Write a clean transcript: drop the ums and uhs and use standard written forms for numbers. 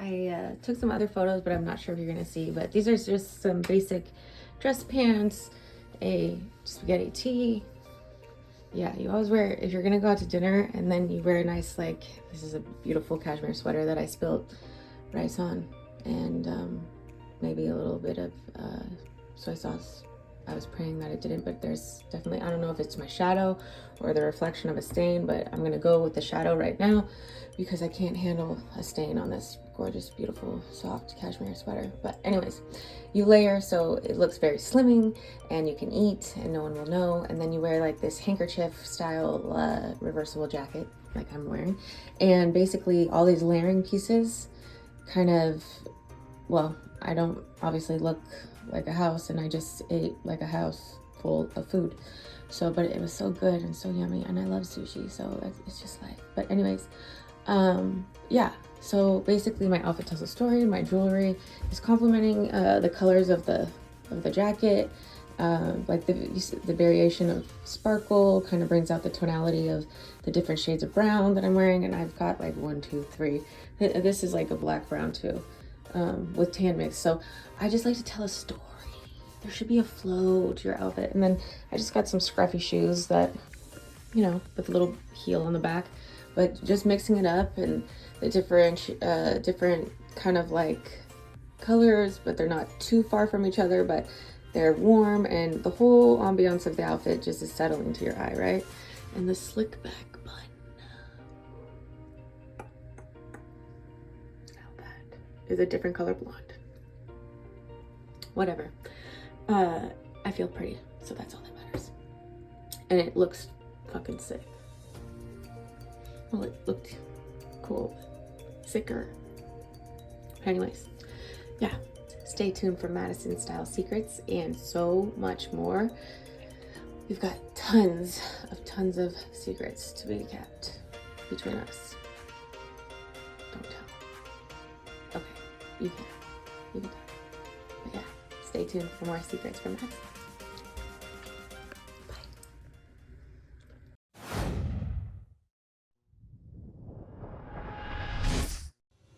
I took some other photos, but I'm not sure if you're gonna see, but these are just some basic dress pants, a spaghetti tee. Yeah, you always wear, if you're gonna go out to dinner, and then you wear a nice, like, this is a beautiful cashmere sweater that I spilled rice on, and maybe a little bit of soy sauce. I was praying that it didn't, but there's definitely, I don't know if it's my shadow or the reflection of a stain, but I'm gonna go with the shadow right now because I can't handle a stain on this gorgeous, beautiful, soft cashmere sweater. But anyways, you layer so it looks very slimming and you can eat and no one will know. And then you wear like this handkerchief style reversible jacket like I'm wearing. And basically all these layering pieces kind of, well, I don't obviously look like a house, and I just ate like a house full of food. So, but it was so good and so yummy, and I love sushi, so it's just life. But anyways, yeah, so basically my outfit tells a story. My jewelry is complementing the colors of the jacket. Like the variation of sparkle kind of brings out the tonality of the different shades of brown that I'm wearing, and I've got like 1, 2, 3. This is like a black brown too. With tan mix. So I just like to tell a story. There should be a flow to your outfit. And then I just got some scruffy shoes that, you know, with a little heel on the back, but just mixing it up, and the different kind of like colors, but they're not too far from each other, but they're warm, and the whole ambiance of the outfit just is settling to your eye, right? And the slick back bun. Is a different color blonde. Whatever. I feel pretty, so that's all that matters. And it looks fucking sick. Well, it looked cool. Sicker. Anyways, yeah. Stay tuned for Madison Style Secrets and so much more. We've got tons of secrets to be kept between us. Don't tell. Okay, you can tell. But yeah, stay tuned for more secrets from Madison.